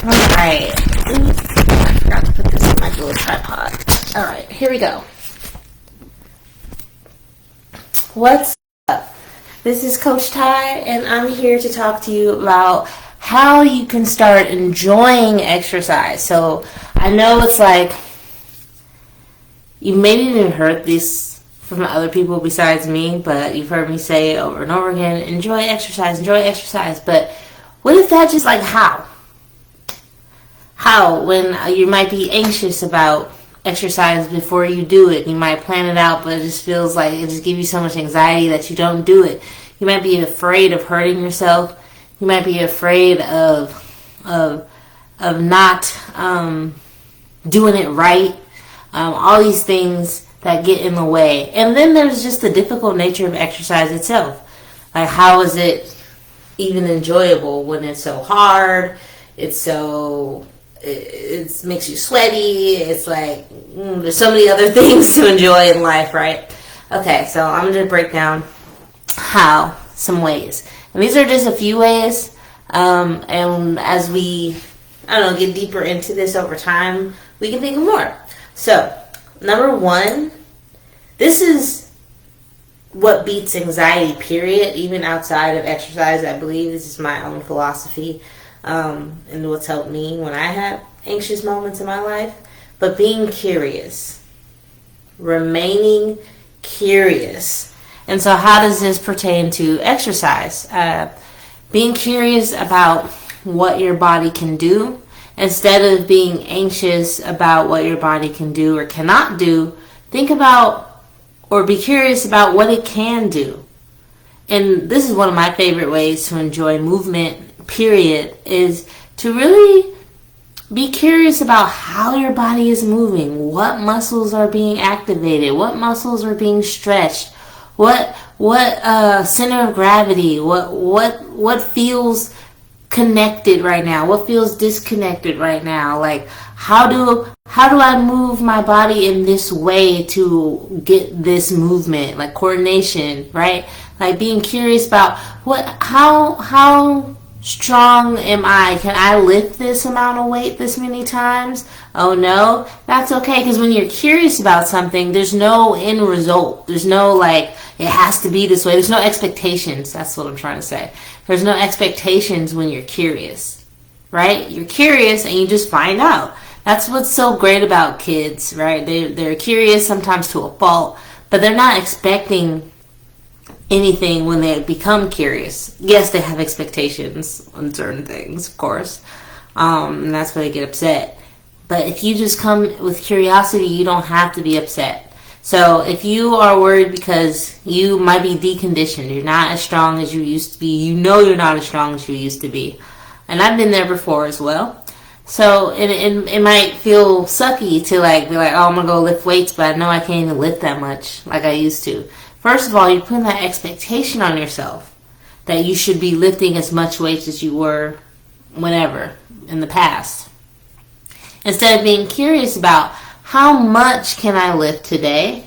Alright. I forgot to put this in my little tripod. Alright, here we go. What's up? This is Coach Ty, and I'm here to talk to you about how you can start enjoying exercise. So, I know it's like, you maybe even heard this from other people besides me, but you've heard me say it over and over again, enjoy exercise, but what if that just like how? How, when you might be anxious about exercise before you do it. You might plan it out, but it just feels like it just gives you so much anxiety that you don't do it. You might be afraid of hurting yourself. You might be afraid of not doing it right. All these things that get in the way. And then there's just the difficult nature of exercise itself. Like, how is it even enjoyable when it's so hard? It makes you sweaty. It's like, there's so many other things to enjoy in life, right? Okay, so I'm going to break down some ways. And these are just a few ways. And as we, get deeper into this over time, we can think of more. So, number one, this is what beats anxiety, period, even outside of exercise. I believe this is my own philosophy. And what's helped me when I have anxious moments in my life. But being curious. Remaining curious. And so how does this pertain to exercise? Being curious about what your body can do. Instead of being anxious about what your body can do or cannot do, think about or be curious about what it can do. And this is one of my favorite ways to enjoy movement, period, is to really be curious about how your body is moving, what muscles are being activated, what muscles are being stretched, what center of gravity, what feels connected right now, what feels disconnected right now. Like, how do I move my body in this way to get this movement, like coordination, right? Like being curious about how strong am I? Can I lift this amount of weight this many times? Oh no, that's okay, because when you're curious about something, there's no end result. There's no like, it has to be this way. There's no expectations. That's what I'm trying to say. There's no expectations when you're curious, right? You're curious and you just find out. That's what's so great about kids, right? They're curious sometimes to a fault, but they're not expecting anything when they become curious. Yes, they have expectations on certain things, of course, and that's why they get upset. But if you just come with curiosity, you don't have to be upset. So if you are worried because you might be deconditioned, you're not as strong as you used to be, you're not as strong as you used to be. And I've been there before as well. So it might feel sucky to be like, oh, I'm going to go lift weights, but I know I can't even lift that much like I used to. First of all, you're putting that expectation on yourself that you should be lifting as much weights as you were whenever in the past. Instead of being curious about how much can I lift today?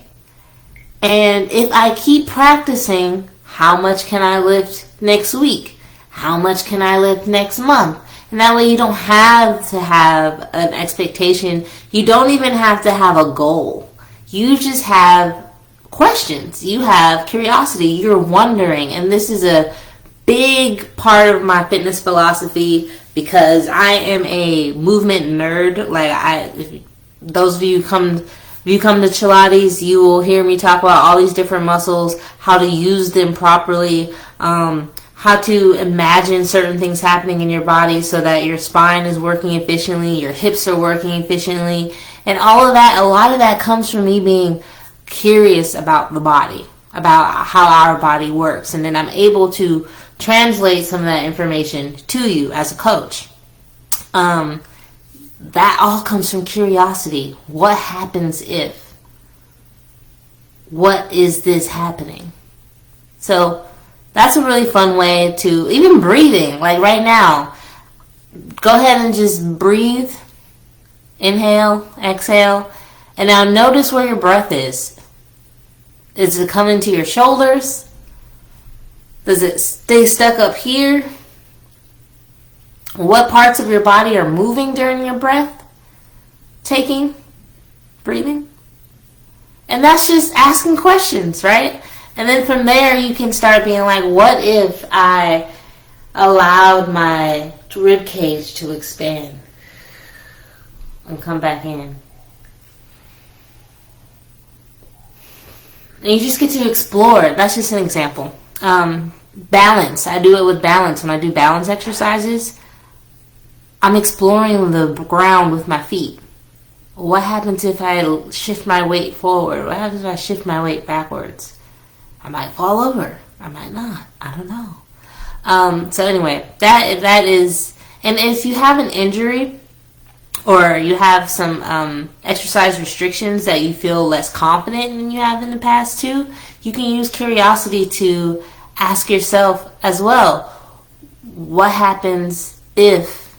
And if I keep practicing, how much can I lift next week? How much can I lift next month? And that way you don't have to have an expectation. You don't even have to have a goal. You just have questions. You have curiosity. You're wondering. And this is a big part of my fitness philosophy because I am a movement nerd. If those of you come to Pilates, you will hear me talk about all these different muscles, how to use them properly, how to imagine certain things happening in your body so that your spine is working efficiently, your hips are working efficiently, and all of that. A lot of that comes from me being curious about the body, about how our body works, and then I'm able to translate some of that information to you as a coach. That all comes from curiosity. What happens if? What is this happening? So that's a really fun way to, even breathing, like right now, go ahead and just breathe, inhale, exhale, and now notice where your breath is. Is it coming to your shoulders? Does it stay stuck up here? What parts of your body are moving during your breath taking, breathing? And that's just asking questions, right? And then from there, you can start being like, what if I allowed my rib cage to expand and come back in? And you just get to explore. That's just an example. Balance. I do it with balance. When I do balance exercises, I'm exploring the ground with my feet. What happens if I shift my weight forward? What happens if I shift my weight backwards? I might fall over. I might not. I don't know. So anyway, that is, and if you have an injury or you have some exercise restrictions that you feel less confident than you have in the past too, you can use curiosity to ask yourself as well, what happens if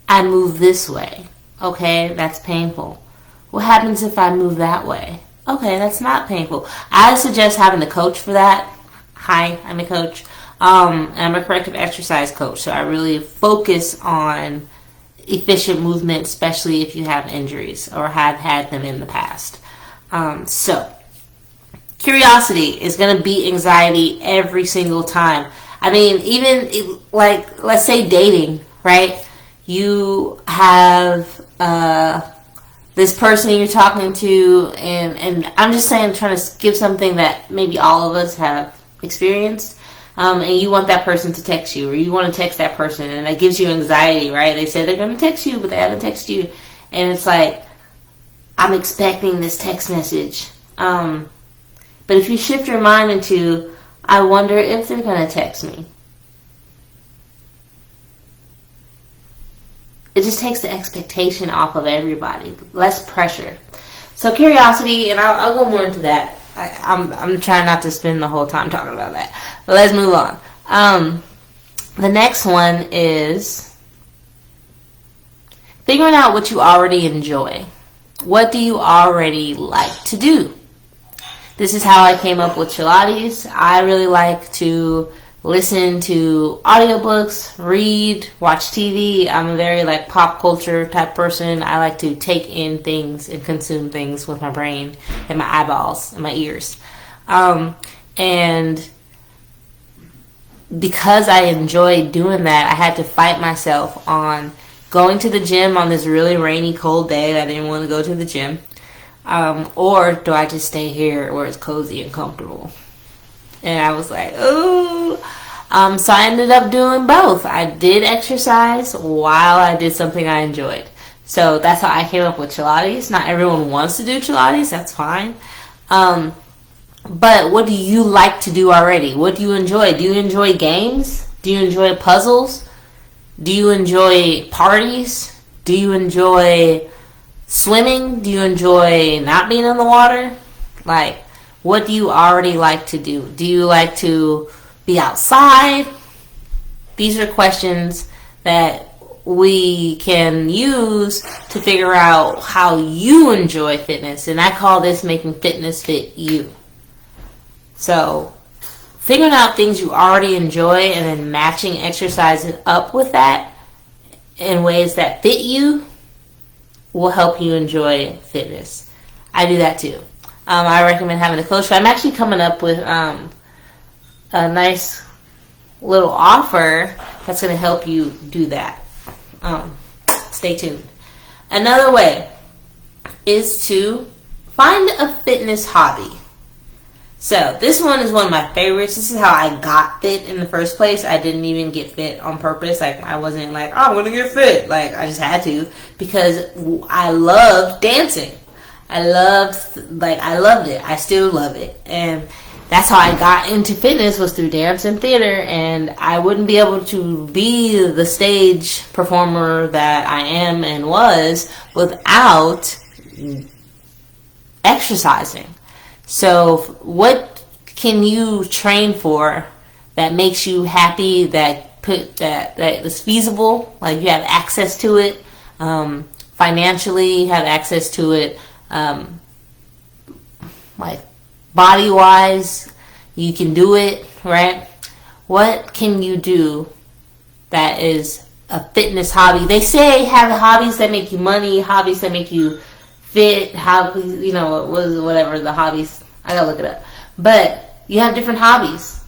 I move this way? Okay, that's painful. What happens if I move that way? Okay, that's not painful. I suggest having a coach for that. Hi, I'm a coach. I'm a corrective exercise coach, so I really focus on efficient movement, especially if you have injuries or have had them in the past. So, curiosity is going to beat anxiety every single time. I mean, even like, let's say dating, right? You have this person you're talking to, and I'm just saying, trying to give something that maybe all of us have experienced, and you want that person to text you, or you want to text that person, and that gives you anxiety, right? They say they're going to text you, but they haven't texted you, and it's like, I'm expecting this text message. But if you shift your mind into, I wonder if they're going to text me, it just takes the expectation off of everybody. Less pressure. So curiosity, and I'll go more into that. I'm trying not to spend the whole time talking about that. But let's move on. The next one is figuring out what you already enjoy. What do you already like to do? This is how I came up with Pilates. I really like to listen to audiobooks, read, watch TV. I'm a very like pop culture type person. I like to take in things and consume things with my brain and my eyeballs and my ears. And because I enjoy doing that, I had to fight myself on going to the gym on this really rainy, cold day that I didn't want to go to the gym. Or do I just stay here where it's cozy and comfortable? And I was like, ooh. So I ended up doing both. I did exercise while I did something I enjoyed. So that's how I came up with Pilates. Not everyone wants to do Pilates. That's fine. But what do you like to do already? What do you enjoy? Do you enjoy games? Do you enjoy puzzles? Do you enjoy parties? Do you enjoy swimming? Do you enjoy not being in the water? Like, what do you already like to do? Do you like to be outside? These are questions that we can use to figure out how you enjoy fitness. And I call this making fitness fit you. So, figuring out things you already enjoy and then matching exercises up with that in ways that fit you will help you enjoy fitness. I do that too. I recommend having a coach. I'm actually coming up with a nice little offer that's going to help you do that. Stay tuned. Another way is to find a fitness hobby. So this one is one of my favorites. This is how I got fit in the first place. I didn't even get fit on purpose. Like, I wasn't like, oh, I'm going to get fit. Like, I just had to because I loved dancing. I loved it. I still love it. And that's how I got into fitness, was through dance and theater. And I wouldn't be able to be the stage performer that I am and was without exercising. So what can you train for that makes you happy, that is feasible, like you have access to it, financially you have access to it, like body wise you can do it, right? What can you do that is a fitness hobby. They say have hobbies that make you money, hobbies that make you fit, hobbies, whatever the hobbies. I gotta look it up. But you have different hobbies.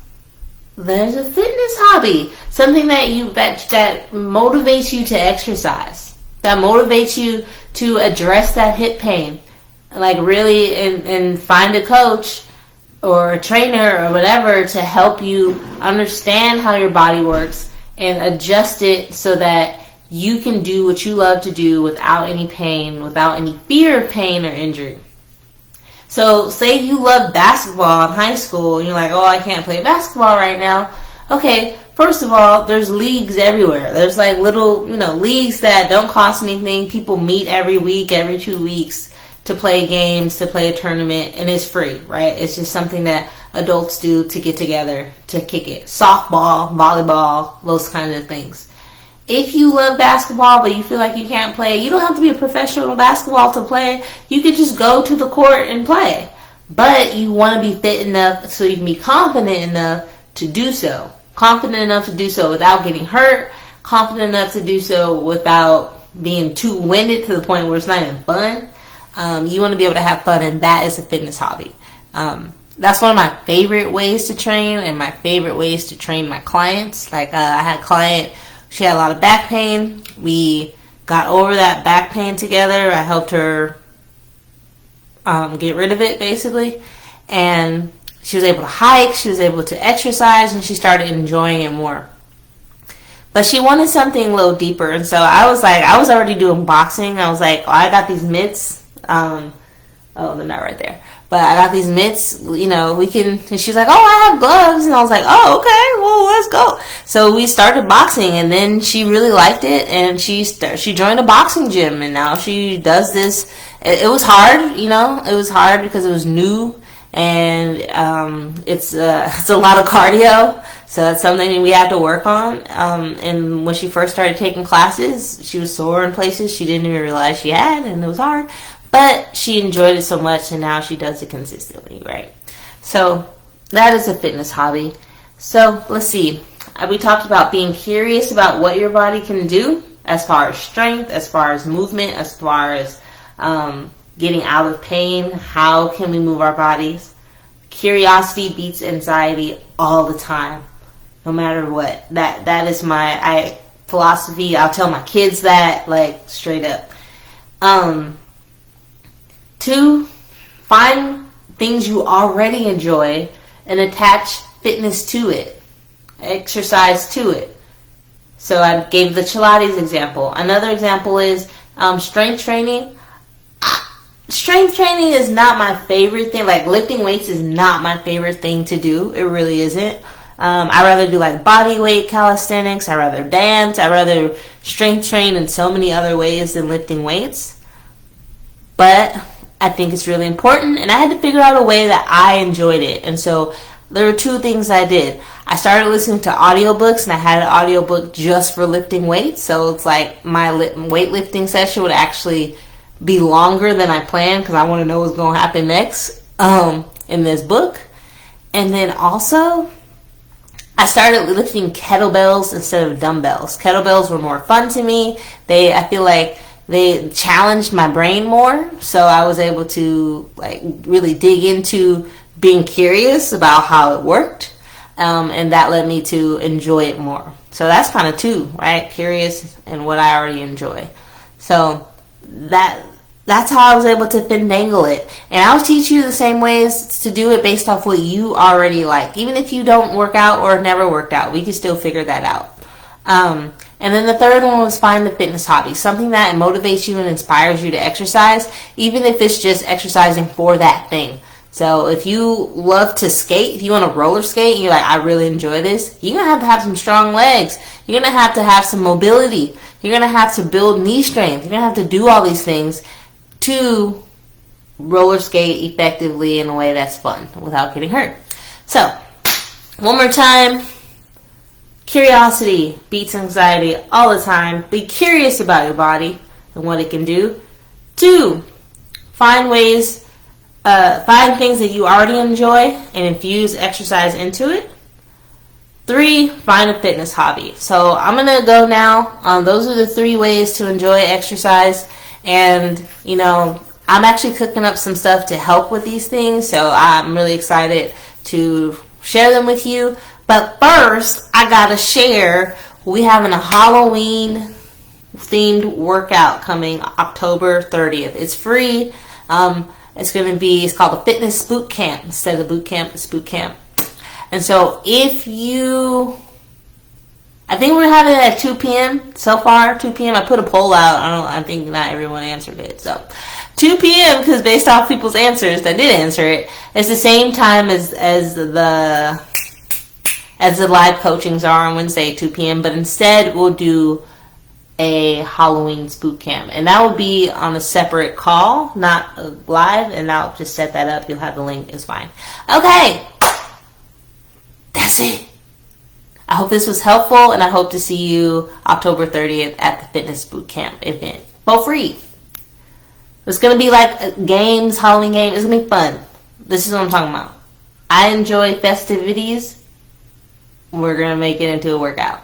There's a fitness hobby, something that motivates you to exercise, that motivates you to address that hip pain, like really, and find a coach or a trainer or whatever to help you understand how your body works and adjust it so that you can do what you love to do without any pain, without any fear of pain or injury. So say you love basketball in high school and you're like, oh, I can't play basketball right now. Okay, first of all, there's leagues everywhere. There's like little, leagues that don't cost anything. People meet every week, every 2 weeks to play games, to play a tournament, and it's free, right? It's just something that adults do to get together, to kick it. Softball, volleyball, those kinds of things. If you love basketball but you feel like you can't play, you don't have to be a professional basketball to play. You could just go to the court and play. But you want to be fit enough so you can be confident enough to do so. Confident enough to do so without getting hurt. Confident enough to do so without being too winded to the point where it's not even fun. You want to be able to have fun, and that is a fitness hobby. That's one of my favorite ways to train, and my favorite ways to train my clients. Like I had a client, she had a lot of back pain. We got over that back pain together. I helped her get rid of it, basically. And she was able to hike, she was able to exercise, and she started enjoying it more. But she wanted something a little deeper, and so I was already doing boxing. I was like, oh, I got these mitts. Oh, they're not right there. But I got these mitts, and she's like, oh, I have gloves. And I was like, oh, okay, well, let's go. So we started boxing, and then she really liked it, and she joined a boxing gym, and now she does this. It was hard, it was hard because it was new, and it's a lot of cardio. So that's something we have to work on. And when she first started taking classes, she was sore in places she didn't even realize she had, and it was hard. But she enjoyed it so much, and now she does it consistently, right? So that is a fitness hobby. So let's see. We talked about being curious about what your body can do as far as strength, as far as movement, as far as getting out of pain. How can we move our bodies? Curiosity beats anxiety all the time, no matter what. That is my philosophy. I'll tell my kids that, like, straight up. 2, find things you already enjoy and attach fitness to it, exercise to it. So I gave the Pilates example. Another example is strength training. Strength training is not my favorite thing. Like, lifting weights is not my favorite thing to do. It really isn't. I rather do like body weight calisthenics. I rather dance. I rather strength train in so many other ways than lifting weights. But I think it's really important, and I had to figure out a way that I enjoyed it. And so there were 2 things I did. I started listening to audiobooks, and I had an audiobook just for lifting weights. So it's like my weightlifting session would actually be longer than I planned because I want to know what's going to happen next in this book. And then also, I started lifting kettlebells instead of dumbbells. Kettlebells were more fun to me. I feel like they challenged my brain more, so I was able to like really dig into being curious about how it worked, and that led me to enjoy it more. So that's kind of 2, right? Curious and what I already enjoy. So that's how I was able to finagle it. And I'll teach you the same ways to do it based off what you already like. Even if you don't work out or never worked out, we can still figure that out. And then the 3rd one was find the fitness hobby, something that motivates you and inspires you to exercise, even if it's just exercising for that thing. So if you love to skate, if you want to roller skate, and you're like, I really enjoy this, you're going to have some strong legs. You're going to have some mobility. You're going to have to build knee strength. You're going to have to do all these things to roller skate effectively in a way that's fun without getting hurt. So, one more time. Curiosity beats anxiety all the time. Be curious about your body and what it can do. 2, find things that you already enjoy and infuse exercise into it. 3, find a fitness hobby. So I'm going to go now. Those are the 3 ways to enjoy exercise. And, I'm actually cooking up some stuff to help with these things. So I'm really excited to share them with you. But first, I got to share, we having a Halloween themed workout coming October 30th. It's free. It's called the Fitness Boot Camp. Instead of boot camp, it's boot camp. And so I think we're having it at 2 p.m. so far, 2 p.m. I put a poll out. I think not everyone answered it. So 2 p.m. because based off people's answers that did answer it, it's the same time as the live coachings are on Wednesday at 2 p.m. But instead we'll do a Halloween boot camp. And that will be on a separate call, not live. And I'll just set that up. You'll have the link. It's fine. Okay. That's it. I hope this was helpful, and I hope to see you October 30th at the Fitness Boot Camp event. For free. It's going to be like games, Halloween games. It's going to be fun. This is what I'm talking about. I enjoy festivities. We're going to make it into a workout.